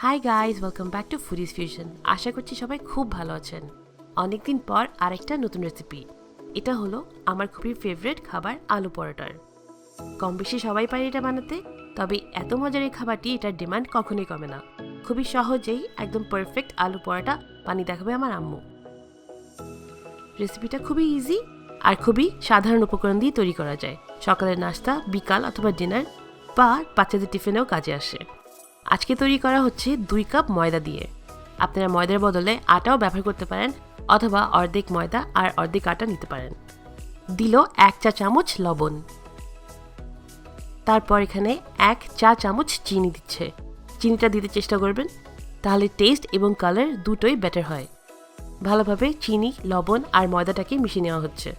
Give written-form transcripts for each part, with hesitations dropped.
High guys, welcome back to Foodies Fusion. আশা করছি সবাই খুব ভালো আছেন। অনেকদিন পর আরেকটা নতুন রেসিপি। এটা হলো আমার খুবই ফেভারিট খাবার আলু পরোটার। কম বেশি সবাই পারে এটা বানাতে, তবে এত মজার এই খাবারটি এটার ডিমান্ড কখনোই কমে না। খুবই সহজেই একদম পারফেক্ট আলু পরোটা বানিয়ে দেখাবে আমার আম্মু। রেসিপিটা খুবই ইজি আর খুবই সাধারণ উপকরণ দিয়ে তৈরি করা যায়। সকালের নাস্তা, বিকাল অথবা ডিনার বা বাচ্চাদের টিফিনেও কাজে আসে। আজকে তৈরি করা হচ্ছে 2 কাপ ময়দা দিয়ে। আপনারা ময়দার বদলে আটাও ব্যবহার করতে পারেন অথবা অর্ধেক ময়দা আর অর্ধেক আটা নিতে পারেন। দিল 1 চা চামচ লবণ, তারপর এখানে 1 চা চামচ চিনি দিচ্ছে। চিনিটা দিতে চেষ্টা করবেন, তাহলে টেস্ট এবং কালার দুটোই বেটার হয়। ভালোভাবে চিনি, লবণ আর ময়দাটাকে মিশিয়ে নেওয়া হচ্ছে।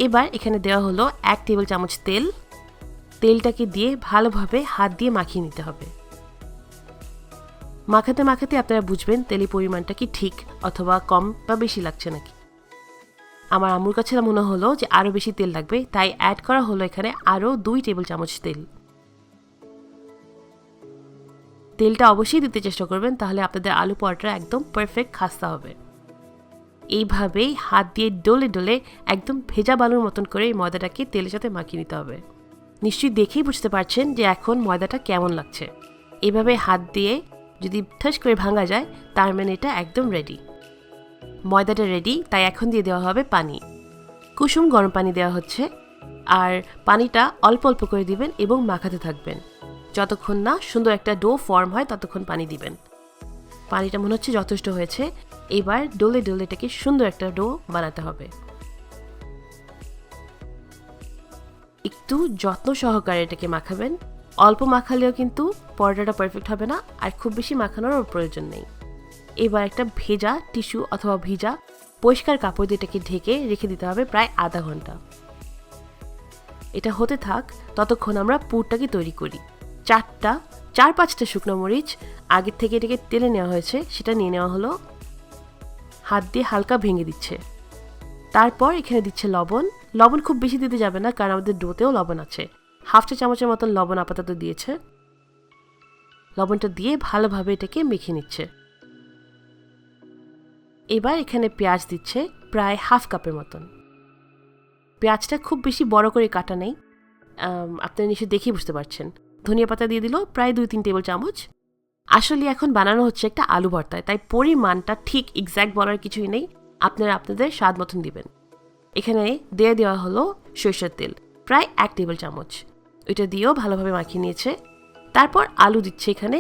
এবার এখানে দেওয়া হলো 1 টেবিল চামচ তেল। তেলটাকে দিয়ে ভালোভাবে হাত দিয়ে মাখিয়ে নিতে হবে। মাখাতে মাখাতে আপনারা বুঝবেন তেলের পরিমাণটা কি ঠিক অথবা কম বা বেশি লাগছে নাকি। আমার আম্মুর কাছে মনে হলো যে আরও বেশি তেল লাগবে, তাই অ্যাড করা হলো এখানে আরও 2 টেবিল চামচ তেল। তেলটা অবশ্যই দিতে চেষ্টা করবেন, তাহলে আপনাদের আলু পরোটা একদম পারফেক্ট খাস্তা হবে। এইভাবেই হাত দিয়ে ডলে ডলে একদম ভেজা বালুর মতন করে এই ময়দাটাকে তেলের সাথে মাখিয়ে নিতে হবে। নিশ্চয়ই দেখেই বুঝতে পারছেন যে এখন ময়দাটা কেমন লাগছে। এভাবে হাত দিয়ে যদি ঠাস করে ভাঙা যায়, তার মানে এটা একদম রেডি। ময়দাটা রেডি, তাই এখন দিয়ে দেওয়া হবে পানি। কুসুম গরম পানি দেওয়া হচ্ছে, আর পানিটা অল্প অল্প করে দিবেন এবং মাখাতে থাকবেন। যতক্ষণ না সুন্দর একটা ডো ফর্ম হয় ততক্ষণ পানি দিবেন। পানিটা মনে হচ্ছে যথেষ্ট হয়েছে। এবার ডলে ডলে এটাকে সুন্দর একটা ডো বানাতে হবে। একটু যত্ন সহকারে এটাকে মাখাবেন। অল্প মাখালেও কিন্তু পরোটাটা পারফেক্ট হবে না, আর খুব বেশি মাখানোর প্রয়োজন নেই। এবার একটা ভেজা টিস্যু অথবা ভিজা পরিষ্কার কাপড় দিয়ে এটাকে ঢেকে রেখে দিতে হবে প্রায় আধা ঘন্টা। এটা হতে থাক, ততক্ষণ আমরা পুরটাকে তৈরি করি। 4-5টা শুকনো মরিচ আগের থেকে এটাকে তেলে নেওয়া হয়েছে, সেটা নিয়ে নেওয়া হলো। হাত দিয়ে হালকা ভেঙে দিচ্ছে। তারপর এখানে দিচ্ছে লবণ। লবণ খুব বেশি দিতে যাবে না, কারণ আমাদের ডোতেও লবণ আছে। 1/2 চা চামচের মতন লবণ আপাতত দিয়েছে। লবণটা দিয়ে ভালোভাবে এটাকে মেখে নিচ্ছে। এবার এখানে পেঁয়াজ দিচ্ছে প্রায় 1/2 কাপের মতন। পেঁয়াজটা খুব বেশি বড় করে কাটা নেই, আপনারা নিশ্চয়ই দেখেই বুঝতে পারছেন। ধনিয়া পাতা দিয়ে দিল প্রায় 2-3 টেবিল চামচ। আসলে এখন বানানো হচ্ছে একটা আলু ভর্তায়, তাই পরিমাণটা ঠিক এক্স্যাক্ট বলার কিছুই নেই। আপনারা আপনাদের স্বাদ মতন দিবেন। এখানে দিয়ে দেওয়া হলো সরিষার তেল প্রায় 1 টেবিল চামচ। ওইটা দিয়েও ভালোভাবে মাখিয়ে নিয়েছে। তারপর আলু দিচ্ছে, এখানে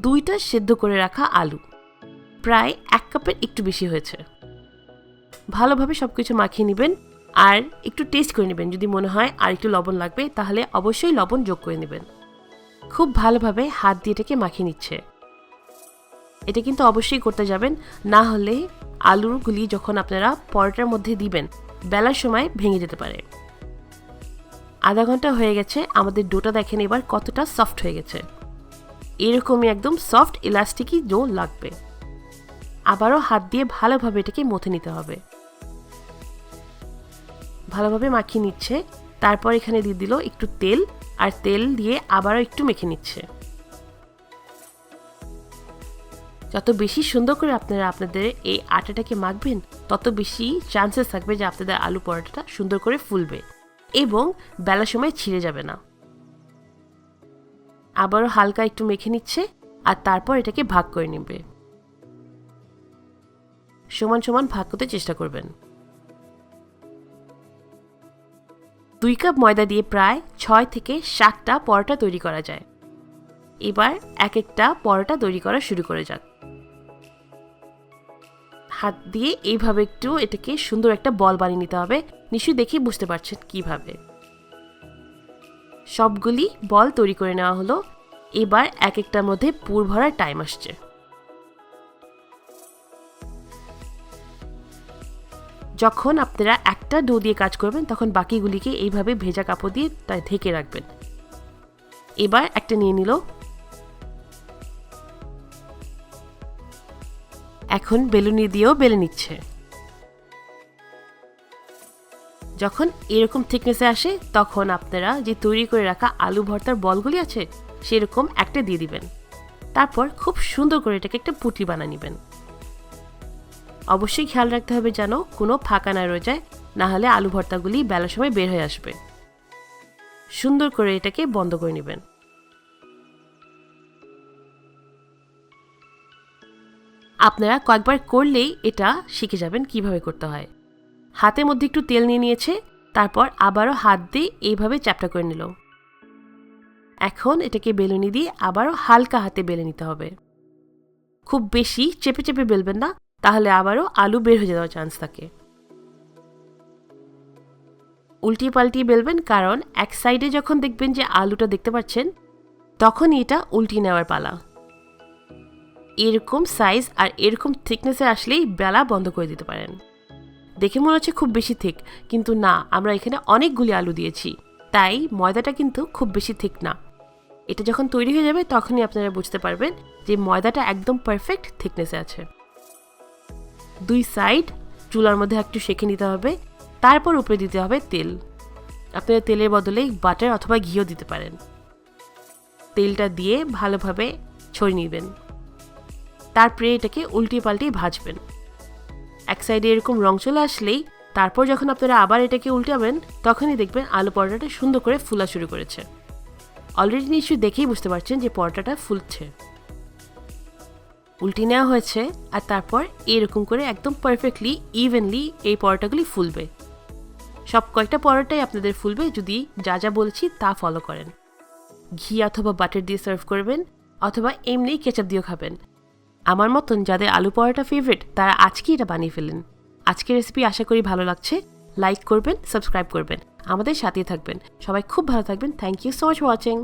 2টা সেদ্ধ করে রাখা আলু, প্রায় 1 কাপের একটু বেশি হয়েছে। ভালোভাবে সবকিছু মাখিয়ে নেবেন আর একটু টেস্ট করে নেবেন। যদি মনে হয় আর একটু লবণ লাগবে, তাহলে অবশ্যই লবণ যোগ করে নেবেন। খুব ভালোভাবে হাত দিয়ে এটাকে মাখিয়ে নিচ্ছে। এটা কিন্তু অবশ্যই করতে যাবেন, না হলে আলুগুলি যখন আপনারা পরোটার মধ্যে দিবেন বেলার সময় ভেঙে যেতে পারে। আধা ঘন্টা হয়ে গেছে, আমাদের ডোটা দেখেন এবার কতটা সফট হয়ে গেছে। এরকমই একদম সফট ইলাস্টিকই ডো লাগবে। আবারও হাত দিয়ে ভালোভাবে এটাকে মথে নিতে হবে। ভালোভাবে মাখিয়ে নিচ্ছে। তারপর এখানে দিয়ে দিল একটু তেল, আর তেল দিয়ে আবারও একটু মেখে নিচ্ছে। যত বেশি সুন্দর করে আপনারা আপনাদের এই আটাটাকে মাখবেন, তত বেশি চান্সেস থাকবে যে আপনাদের আলু পরোটাটা সুন্দর করে ফুলবে এবং বেলার সময় ছিঁড়ে যাবে না। আবারও হালকা একটু মেখে নিচ্ছে, আর তারপর এটাকে ভাগ করে নেবে। সমান সমান ভাগ করতে চেষ্টা করবেন। 2 কাপ ময়দা দিয়ে প্রায় 6 থেকে 7টা পরোটা তৈরি করা যায়। এবার এক একটা পরোটা তৈরি করা শুরু করে যাক। হাত দিয়ে এইভাবে একটু এটাকে সুন্দর একটা বল বানিয়ে নিতে হবে। নিশ্চয়ই দেখেই বুঝতে পারছেন কিভাবে। সবগুলি বল তৈরি করে নেওয়া হলো। এবার এক একটার মধ্যে পুর ভরার টাইম আসছে। যখন আপনারা একটা ডো দিয়ে কাজ করবেন, তখন বাকিগুলিকে এইভাবে ভেজা কাপড় দিয়ে ঢেকে রাখবেন। এবার একটা নিয়ে নিল। এখন বেলুনি দিয়েও বেলে নিচ্ছে। যখন এরকম থিকনেসে আসে, তখন আপনারা যে তৈরি করে রাখা আলু ভর্তার বলগুলি আছে সেরকম একটা দিয়ে দিবেন। তারপর খুব সুন্দর করে এটাকে একটা পুটলি বানিয়ে নেবেন। অবশ্যই খেয়াল রাখতে হবে যেন কোনো ফাঁকা না রয়ে যায়, না হলে আলু ভর্তাগুলি বেলার সময় বের হয়ে আসবে। সুন্দর করে এটাকে বন্ধ করে নেবেন। আপনারা কয়েকবার করলেই এটা শিখে যাবেন কিভাবে করতে হয়। হাতের মধ্যে একটু তেল নিয়ে নিয়েছে, তারপর আবারও হাত দিয়ে এইভাবে চ্যাপটা করে নিল। এখন এটাকে বেলুনি দিয়ে আবারও হালকা হাতে বেলে নিতে হবে। খুব বেশি চেপে চেপে বেলবেন না, তাহলে আবারও আলু বের হয়ে যাওয়ার চান্স থাকে। উল্টিয়ে পাল্টিয়ে বেলবেন, কারণ এক সাইডে যখন দেখবেন যে আলুটা দেখতে পাচ্ছেন তখনই এটা উল্টিয়ে নেওয়ার পালা। এরকম সাইজ আর এরকম থিকনেসে আসলেই বেলা বন্ধ করে দিতে পারেন। দেখে মনে হচ্ছে খুব বেশি থিক, কিন্তু না, আমরা এখানে অনেকগুলি আলু দিয়েছি, তাই ময়দাটা কিন্তু খুব বেশি থিক না। এটা যখন তৈরি হয়ে যাবে তখনই আপনারা বুঝতে পারবেন যে ময়দাটা একদম পারফেক্ট থিকনেসে আছে। দুই সাইড চুলার মধ্যে একটু সেঁকে নিতে হবে, তারপর উপরে দিতে হবে তেল। আপনারা তেলের বদলে বাটার অথবা ঘিও দিতে পারেন। তেলটা দিয়ে ভালোভাবে ছড়িয়ে নেবেন, তারপরে এটাকে উল্টিয়ে পাল্টিয়ে ভাজবেন। এক সাইডে এরকম রং চলে আসলেই তারপর যখন আপনারা আবার এটাকে উল্টাবেন তখনই দেখবেন আলু পরোটাটা সুন্দর করে ফুলা শুরু করেছে। অলরেডি নিশ্চয়ই দেখেই বুঝতে পারছেন যে পরোটাটা ফুলছে। উল্টে নেওয়া হয়েছে, আর তারপর এরকম করে একদম পারফেক্টলি ইভেনলি এই পরোটাগুলি ফুলবে। সব কয়েকটা পরোটাই আপনাদের ফুলবে যদি যা যা বলেছি তা ফলো করেন। ঘি অথবা বাটার দিয়ে সার্ভ করবেন, অথবা এমনি কেচাপ দিয়েও খাবেন। আমার মতন যাদের আলু পরোটা ফেভারিট তারা আজকেই এটা বানিয়ে ফেলেন। আজকের রেসিপি আশা করি ভালো লাগছে। লাইক করবেন, সাবস্ক্রাইব করবেন, আমাদের সাথেই থাকবেন। সবাই খুব ভালো থাকবেন। Thank you so much for watching.